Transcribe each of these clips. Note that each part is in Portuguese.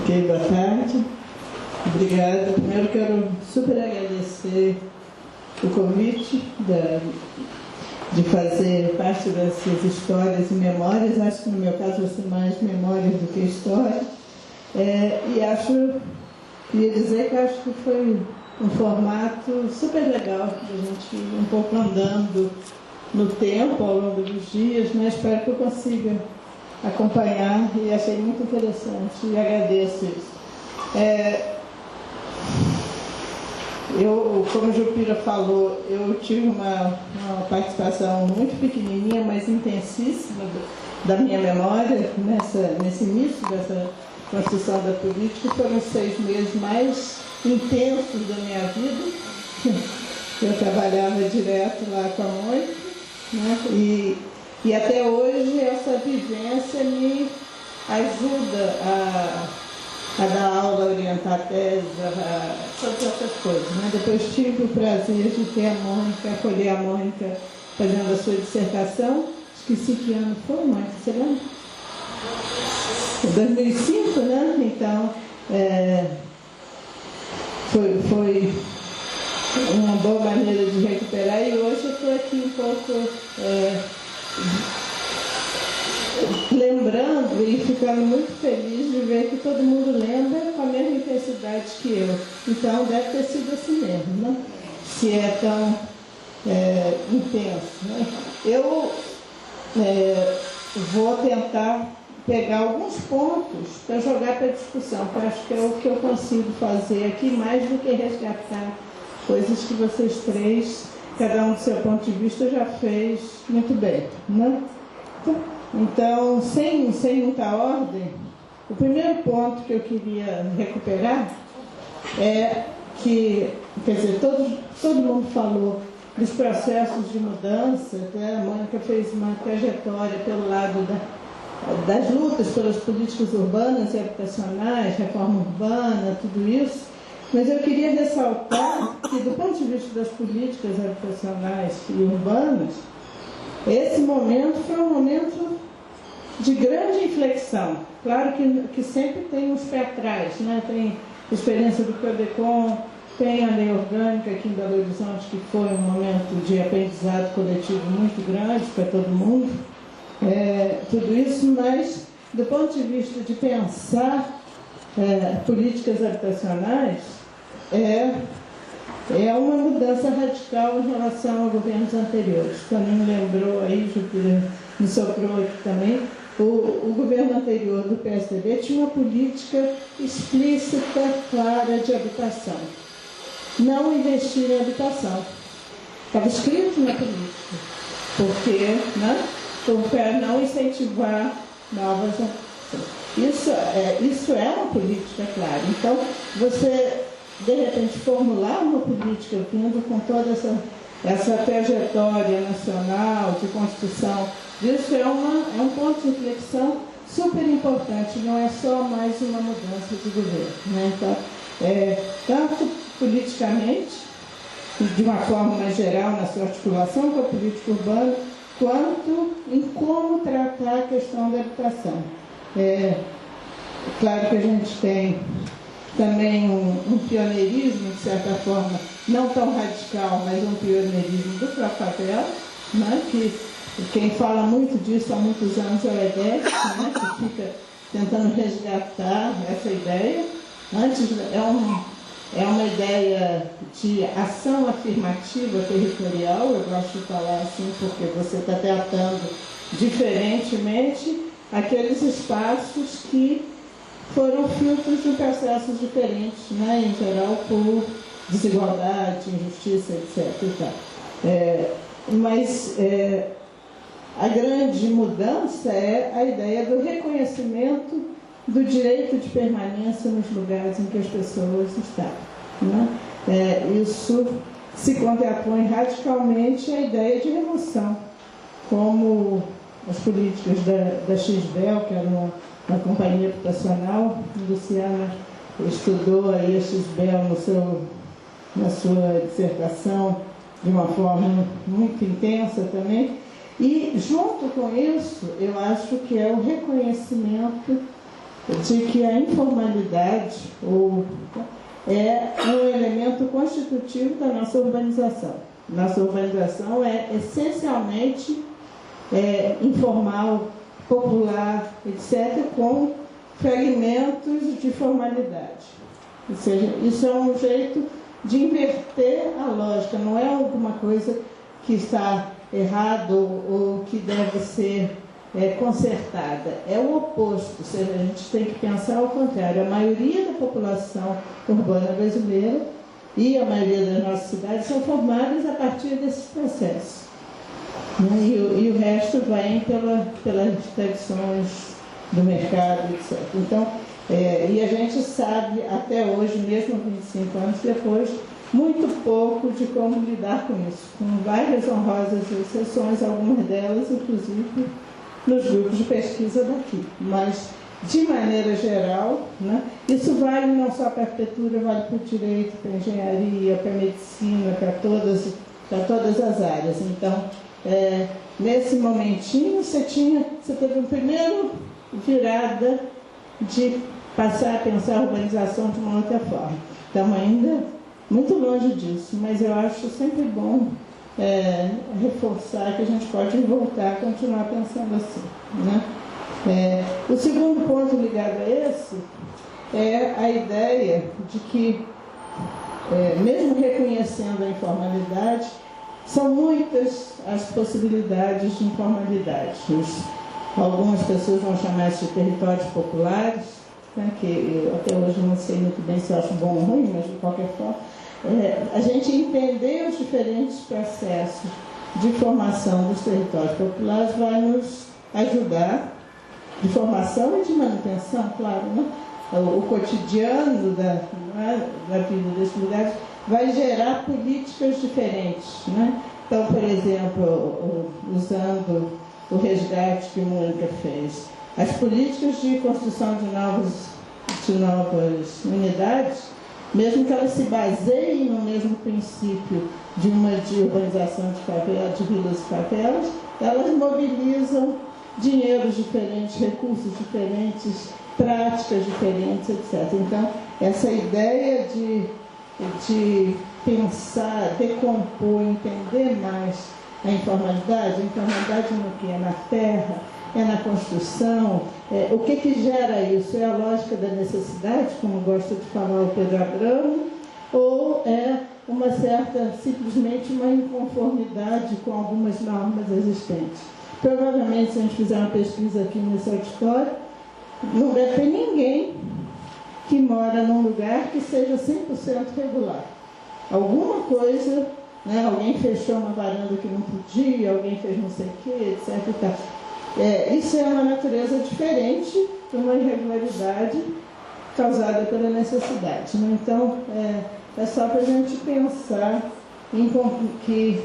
Ok, boa tarde. Obrigada. Primeiro quero super agradecer o convite de fazer parte dessas histórias e memórias. Acho que no meu caso vai ser mais memórias do que história. Queria dizer que acho que foi um formato super legal, para a gente ir um pouco andando no tempo, ao longo dos dias, mas espero que eu consiga acompanhar e achei muito interessante e agradeço isso. Como a Jupira falou, eu tive uma participação muito pequenininha, mas intensíssima da minha memória nesse início dessa construção da política. Foram os 6 meses mais intensos da minha vida. Eu trabalhava direto lá com a Mônica, né? E até hoje essa vivência me ajuda a dar aula, orientar tese, sobre essas coisas, né? Depois tive o prazer de ter a Mônica, acolher a Mônica fazendo a sua dissertação. Esqueci que ano foi, Mônica, você lembra? 2005, né? Então, foi uma boa maneira de recuperar, e hoje eu estou aqui um pouco lembrando e ficando muito feliz de ver que todo mundo lembra com a mesma intensidade que eu. Então deve ter sido assim mesmo, né? Se é tão intenso, né? Eu vou tentar pegar alguns pontos para jogar para discussão, que eu acho que é o que eu consigo fazer aqui, mais do que resgatar coisas que vocês três, cada um do seu ponto de vista, já fez muito bem, né? Então, sem muita ordem, o primeiro ponto que eu queria recuperar é que, quer dizer, todo mundo falou dos processos de mudança, né? A Mônica fez uma trajetória pelo lado das lutas pelas políticas urbanas e habitacionais, reforma urbana, tudo isso. Mas eu queria ressaltar que, do ponto de vista das políticas habitacionais e urbanas, esse momento foi um momento de grande inflexão. Claro que sempre tem uns pés atrás, né? Tem a experiência do Prodecon, tem a lei orgânica aqui em Belo Horizonte, que foi um momento de aprendizado coletivo muito grande para todo mundo. Tudo isso, mas do ponto de vista de pensar políticas habitacionais, é uma mudança radical em relação a governos anteriores. Também me lembrou aí, Jupira me soprou aqui também, o governo anterior do PSDB tinha uma política explícita, clara de habitação. Não investir em habitação. Estava escrito na política. Porque, né? Para não incentivar novas habitações. Isso é uma política clara. Então, você, de repente, formular uma política vindo com toda essa trajetória nacional de construção, isso é um ponto de inflexão super importante, não é só mais uma mudança de governo, né? Então, tanto politicamente, de uma forma mais geral, na sua articulação com a política urbana, quanto em como tratar a questão da habitação. Claro que a gente tem também um pioneirismo, de certa forma, não tão radical, mas um pioneirismo do próprio papel, né? Que quem fala muito disso há muitos anos é o EDEC, né? Que fica tentando resgatar essa ideia. Antes, é uma ideia de ação afirmativa territorial, eu gosto de falar assim porque você está tratando diferentemente aqueles espaços que foram filtros de processos diferentes, né? Em geral por desigualdade, injustiça, etc. Mas a grande mudança é a ideia do reconhecimento do direito de permanência nos lugares em que as pessoas estão, né? Isso se contrapõe radicalmente à ideia de remoção, como as políticas da XBEL, que era uma companhia habitacional. Luciana estudou aí a XBEL na sua dissertação de uma forma muito intensa também. E, junto com isso, eu acho que é o reconhecimento de que a informalidade é um elemento constitutivo da nossa urbanização. Nossa urbanização é essencialmente informal, popular, etc., com fragmentos de formalidade. Ou seja, isso é um jeito de inverter a lógica, não é alguma coisa que está errado ou que deve ser consertada. É o oposto, ou seja, a gente tem que pensar ao contrário. A maioria da população urbana brasileira e a maioria das nossas cidades são formadas a partir desses processos. E o resto vem pelas tradições do mercado, etc. Então, e a gente sabe até hoje, mesmo 25 anos depois, muito pouco de como lidar com isso, com várias honrosas exceções, algumas delas, inclusive, nos grupos de pesquisa daqui. Mas, de maneira geral, né, isso vale não só para a arquitetura, vale para o direito, para a engenharia, para a medicina, para todas as áreas. Então, nesse momentinho, você teve uma primeira virada de passar a pensar a urbanização de uma outra forma. Estamos ainda muito longe disso, mas eu acho sempre bom reforçar que a gente pode voltar a continuar pensando assim, né? O segundo ponto ligado a esse é a ideia de que, mesmo reconhecendo a informalidade, são muitas as possibilidades de informalidade. Algumas pessoas vão chamar isso de territórios populares, né, que eu até hoje não sei muito bem se eu acho bom ou ruim, mas de qualquer forma, a gente entender os diferentes processos de formação dos territórios populares vai nos ajudar, de formação e de manutenção, claro, né? O cotidiano da vida desses lugares vai gerar políticas diferentes, né? Então, por exemplo, usando o resgate que Mônica fez, as políticas de construção de novas unidades, mesmo que elas se baseiem no mesmo princípio de urbanização de favelas, de vilas e favelas, elas mobilizam dinheiros diferentes, recursos diferentes, práticas diferentes, etc. Então, essa ideia de pensar, decompor, entender mais a informalidade no que é na terra, é na construção, o que gera isso? É a lógica da necessidade, como gosta de falar o Pedro Abramo, ou é simplesmente uma inconformidade com algumas normas existentes? Provavelmente, se a gente fizer uma pesquisa aqui nesse auditório, não deve ter ninguém que mora num lugar que seja 100% regular. Alguma coisa, né, alguém fechou uma varanda que não podia, alguém fez não sei o quê, etc. E tal. Isso é uma natureza diferente de uma irregularidade causada pela necessidade, né? Então, é só para a gente pensar em que,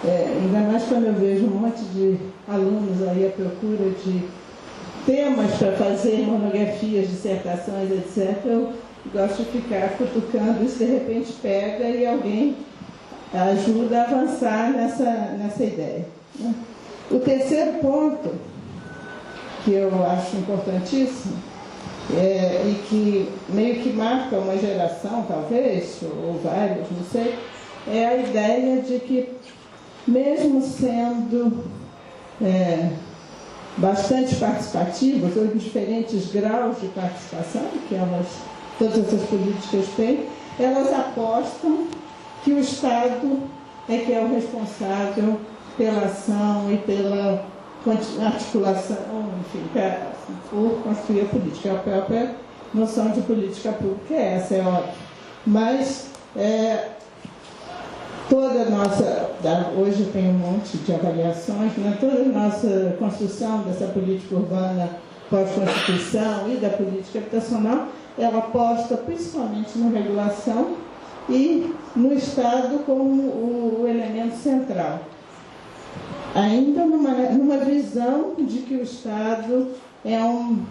ainda mais quando eu vejo um monte de alunos aí à procura de temas para fazer monografias, dissertações, etc., eu gosto de ficar cutucando isso, de repente pega e alguém ajuda a avançar nessa ideia, né? O terceiro ponto, que eu acho importantíssimo, e que meio que marca uma geração, talvez, ou várias, não sei, é a ideia de que, mesmo sendo bastante participativas, ou em diferentes graus de participação, que todas essas políticas têm, elas apostam que o Estado é que é o responsável pela ação e pela articulação, enfim, por construir a política. A própria noção de política pública é essa, é óbvio. Mas toda a nossa, hoje tem um monte de avaliações, né? Toda a nossa construção dessa política urbana pós-Constituição e da política habitacional, ela aposta principalmente na regulação e no Estado como o elemento central. Ainda numa visão de que o Estado é um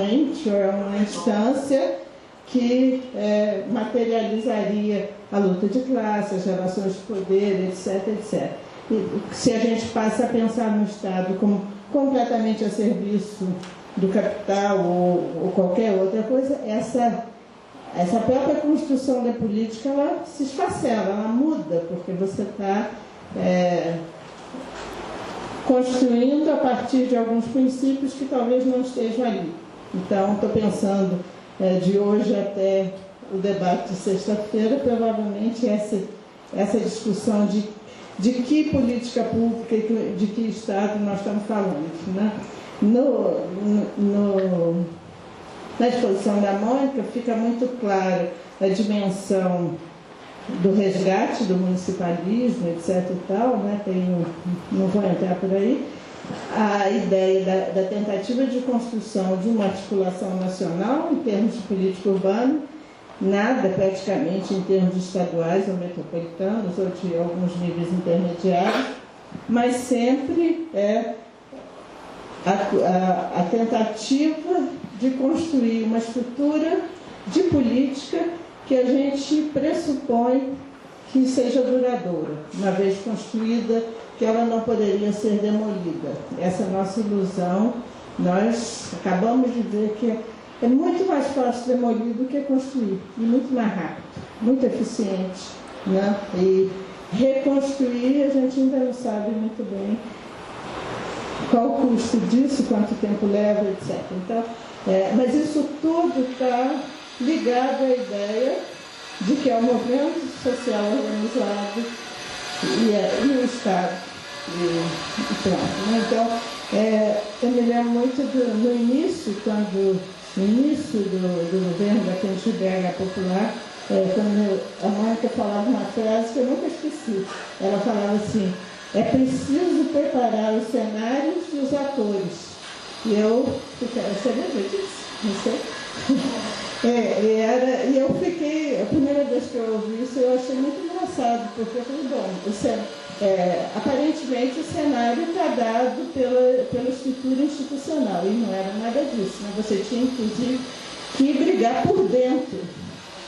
ente, ou é uma instância que materializaria a luta de classe, as relações de poder, etc., etc. E se a gente passa a pensar no Estado como completamente a serviço do capital ou qualquer outra coisa, essa própria construção da política, ela se esfacela, ela muda, porque você está construindo a partir de alguns princípios que talvez não estejam ali. Então, estou pensando, de hoje até o debate de sexta-feira, provavelmente essa discussão de que política pública, de que Estado nós estamos falando, né? Na exposição da Mônica fica muito clara a dimensão do resgate do municipalismo, etc. e tal, né? Não vou entrar por aí, a ideia da tentativa de construção de uma articulação nacional em termos de política urbana, nada praticamente em termos estaduais ou metropolitanos ou de alguns níveis intermediários, mas sempre a tentativa de construir uma estrutura de política que a gente pressupõe que seja duradoura, uma vez construída, que ela não poderia ser demolida. Essa nossa ilusão, nós acabamos de ver que é muito mais fácil demolir do que construir, e muito mais rápido, muito eficiente, né? E reconstruir, a gente ainda não sabe muito bem qual o custo disso, quanto tempo leva, etc. Então, mas isso tudo está ligado à ideia de que é o movimento social organizado e o Estado. E pronto, né? Então, eu me lembro muito no início, no início do governo da Frente Belga Popular, quando a Mônica falava uma frase que eu nunca esqueci. Ela falava assim: é preciso preparar os cenários e os atores. E eu fiquei, você lembra disso? Não sei. E eu fiquei, a primeira vez que eu ouvi isso, eu achei muito engraçado, porque eu falei, bom, aparentemente o cenário está dado pela estrutura institucional, e não era nada disso, né? Você tinha, inclusive, que brigar por dentro,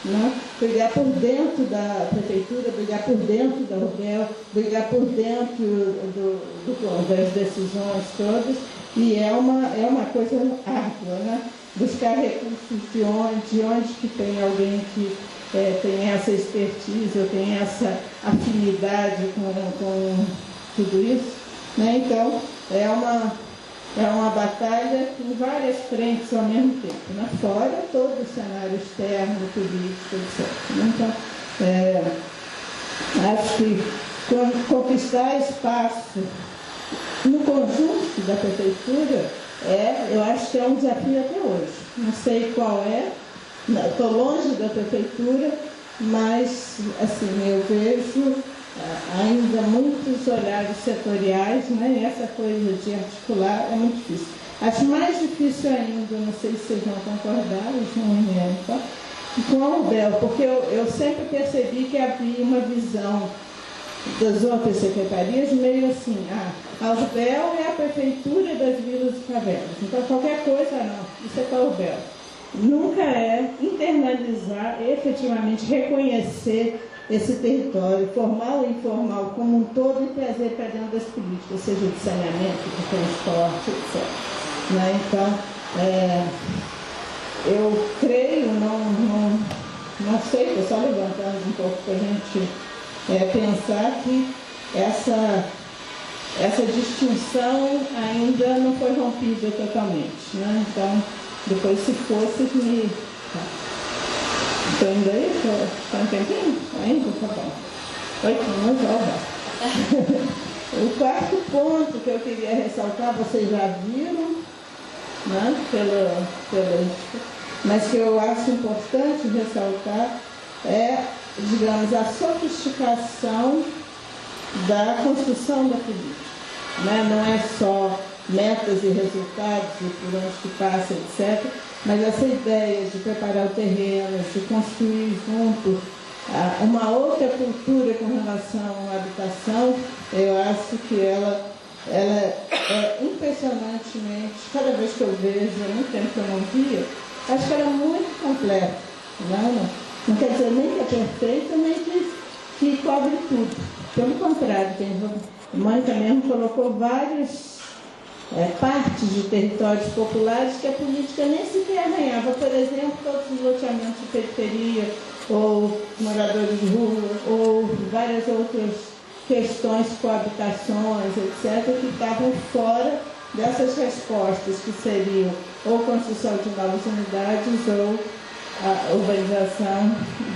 né? Brigar por dentro da prefeitura, brigar por dentro da URBEL, brigar por dentro das decisões todas, e é uma coisa árdua, né? Buscar recursos de onde que tem alguém que tem essa expertise, ou tem essa afinidade com tudo isso, né? Então, é uma batalha em várias frentes ao mesmo tempo, né? Fora todo o cenário externo, político, etc. Então, acho que conquistar espaço no conjunto da prefeitura eu acho que é um desafio até hoje. Não sei qual estou longe da prefeitura, mas assim, eu vejo ainda muitos olhares setoriais, né? E essa coisa de articular é muito difícil. Acho mais difícil ainda, não sei se vocês vão concordar, tá? Com a URBEL, porque eu sempre percebi que havia uma visão das outras secretarias meio assim, a URBEL é a prefeitura das vilas e favelas, então qualquer coisa, não, isso é para a URBEL. Nunca é internalizar, efetivamente reconhecer esse território, formal e informal, como um todo, e trazer para dentro das políticas, seja de saneamento, de transporte, etc. Né? Então, eu creio, não sei, estou só levantando um pouco para a gente pensar que essa distinção ainda não foi rompida totalmente, né? Então, depois, se fosse, estou indo aí? Está um tempinho? Ainda? Tá bom. 8 minutos, ó. O quarto ponto que eu queria ressaltar, vocês já viram, né? Mas que eu acho importante ressaltar digamos, a sofisticação da construção da política, né? Não é só metas e resultados e por onde que passa, etc., mas essa ideia de preparar o terreno, de construir junto uma outra cultura com relação à habitação, eu acho que ela é impressionantemente, cada vez que eu vejo, há muito tempo que eu não via, acho que ela é muito completa, não quer dizer nem que é perfeita, nem que cobre tudo. Pelo contrário, a Mônica mesmo colocou vários partes de territórios populares que a política nem sequer arranhava. Por exemplo, todos os loteamentos de periferia, ou moradores de rua, ou várias outras questões, coabitações, etc., que estavam fora dessas respostas, que seriam ou construção de novas unidades ou a urbanização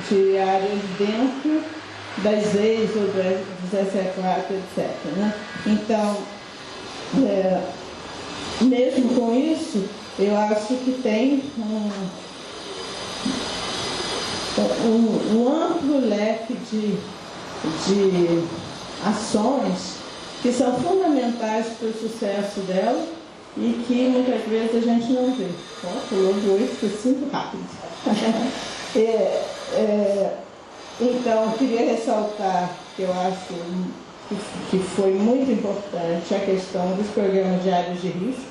de áreas dentro das EIs ou dos SE4, etc. Né? Então, mesmo com isso, eu acho que tem um amplo leque de ações que são fundamentais para o sucesso dela e que muitas vezes a gente não vê. Pulou de 8 por 5 rápido. Então, queria ressaltar que eu acho que foi muito importante a questão dos programas de áreas de risco,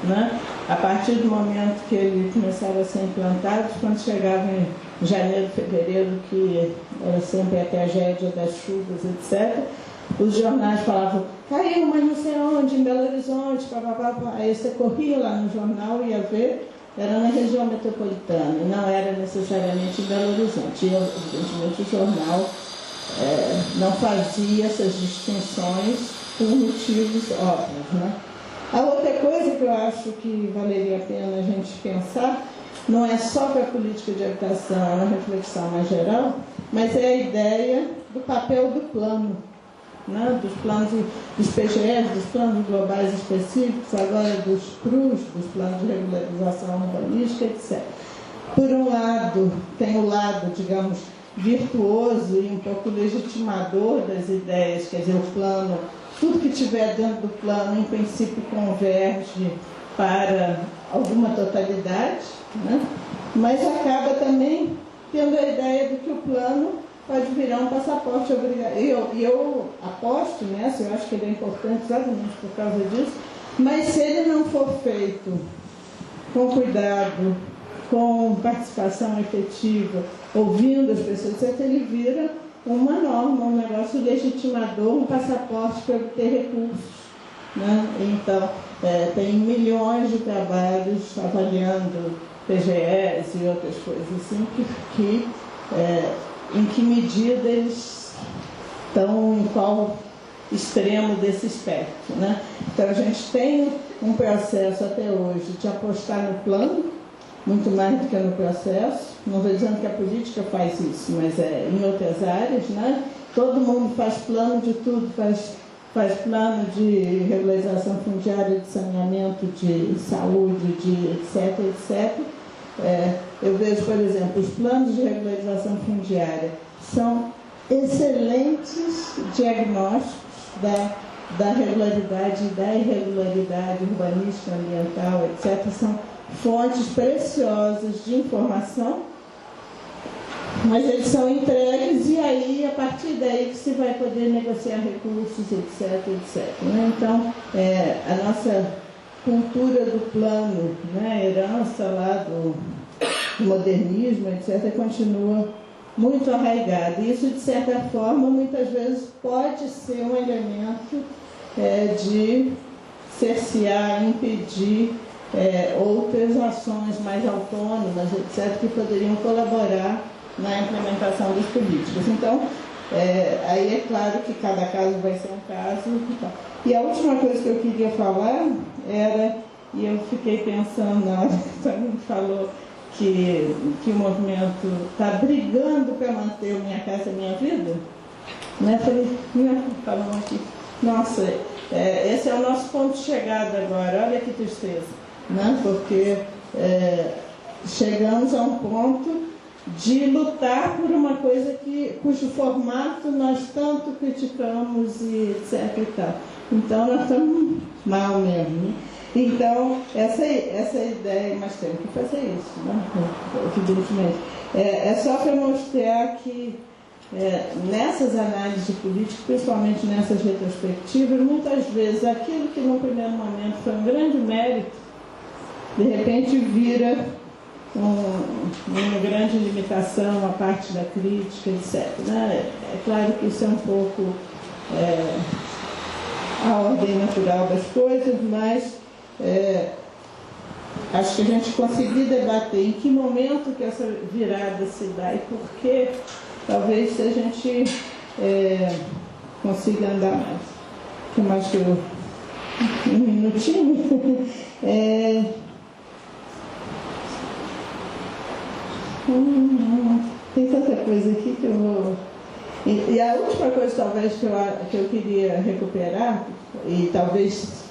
né? A partir do momento que eles começaram a ser implantados, quando chegava em janeiro, fevereiro, que era sempre a tragédia das chuvas, etc., os jornais falavam, caiu, mas não sei onde, em Belo Horizonte, papapá. Aí você corria lá no jornal e ia ver, era na região metropolitana, não era necessariamente em Belo Horizonte. E, evidentemente, o jornal não fazia essas distinções por motivos óbvios, né? A outra coisa que eu acho que valeria a pena a gente pensar, não é só para a política de habitação, é uma reflexão mais geral, mas é a ideia do papel do plano, né? Dos planos dos PGS, dos planos globais específicos, agora dos PRUs, dos planos de regularização urbanística, etc. Por um lado, tem o lado, digamos, virtuoso e um pouco legitimador das ideias, quer dizer, o plano, tudo que tiver dentro do plano, em princípio, converge para alguma totalidade, né? Mas acaba também tendo a ideia de que o plano pode virar um passaporte obrigatório. E eu aposto nessa, eu acho que ele é importante exatamente por causa disso, mas se ele não for feito com cuidado, com participação efetiva, ouvindo as pessoas, etc., ele vira uma norma, um negócio legitimador, um passaporte para obter recursos, né? Então, tem milhões de trabalhos avaliando PGS e outras coisas assim, em que medida eles estão, em qual extremo desse espectro, né? Então, a gente tem um processo até hoje de apostar no plano, muito mais do que no processo. Não estou dizendo que a política faz isso, mas em outras áreas, né? Todo mundo faz plano de tudo, faz plano de regularização fundiária, de saneamento, de saúde, de etc, etc. Eu vejo, por exemplo, os planos de regularização fundiária são excelentes diagnósticos da regularidade e da irregularidade urbanística, ambiental, etc. São fontes preciosas de informação, mas eles são entregues e aí, a partir daí, que se vai poder negociar recursos, etc, etc. Né? Então, a nossa cultura do plano, né, a herança lá do modernismo, etc., continua muito arraigada. E isso, de certa forma, muitas vezes pode ser um elemento de cercear, impedir outras ações mais autônomas, etc., que poderiam colaborar na implementação das políticas. Então, aí é claro que cada caso vai ser um caso. E a última coisa que eu queria falar era, e eu fiquei pensando na hora que a gente falou que o movimento está brigando para manter o Minha Casa Minha Vida, né? Falei, falando aqui, nossa, esse é o nosso ponto de chegada agora, olha que tristeza, né? Porque chegamos a um ponto de lutar por uma coisa cujo formato nós tanto criticamos e etc e tal. Então nós estamos mal mesmo, né? Então essa ideia, mas temos que fazer isso, né? Evidentemente. É só para mostrar que nessas análises de política, principalmente nessas retrospectivas, muitas vezes aquilo que no primeiro momento foi um grande mérito, de repente vira uma grande limitação, a parte da crítica, etc. Né? É claro que isso é um pouco a ordem natural das coisas, mas acho que a gente conseguir debater em que momento que essa virada se dá e por que, talvez se a gente consiga andar mais. O que mais que eu... Um minutinho? Tem tanta coisa aqui que eu vou... E a última coisa, talvez, que eu queria recuperar, e talvez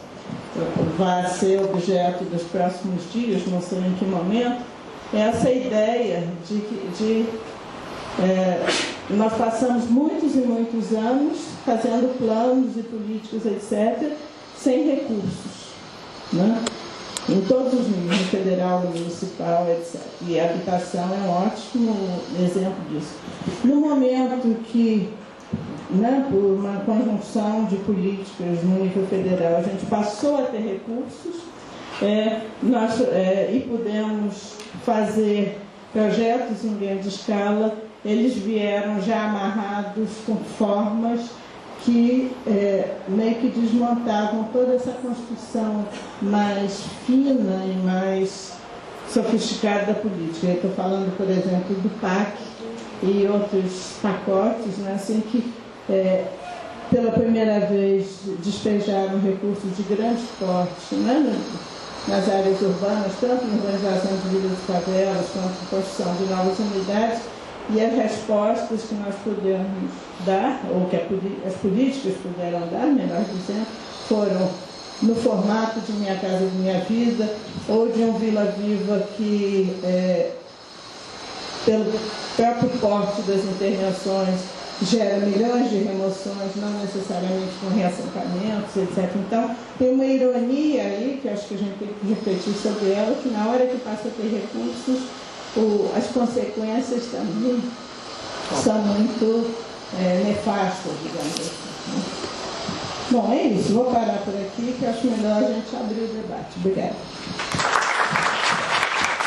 vá ser objeto dos próximos dias, não sei em que momento, é essa ideia de nós passamos muitos e muitos anos fazendo planos e políticas, etc., sem recursos, né? Em todos os níveis, no federal, no municipal, etc. E a habitação é um ótimo exemplo disso. No momento que, né, por uma conjunção de políticas no nível federal, a gente passou a ter recursos, e pudemos fazer projetos em grande escala, eles vieram já amarrados com formas que meio que desmontavam toda essa construção mais fina e mais sofisticada da política. Eu estou falando, por exemplo, do PAC e outros pacotes, né, assim, que pela primeira vez despejaram recursos de grande porte, né, nas áreas urbanas, tanto na organização de vilas e favelas, quanto na construção de novas unidades. E as respostas que nós pudemos dar, ou que as políticas puderam dar, melhor dizendo, foram no formato de Minha Casa Minha Vida, ou de um Vila Viva que, pelo próprio porte das intervenções, gera milhões de remoções, não necessariamente com reassentamentos, etc. Então, tem uma ironia aí, que acho que a gente tem que refletir sobre ela, que na hora que passa a ter recursos, as consequências também são muito nefastas, digamos assim, né? Bom, é isso. Vou parar por aqui, que acho melhor a gente abrir o debate. Obrigada.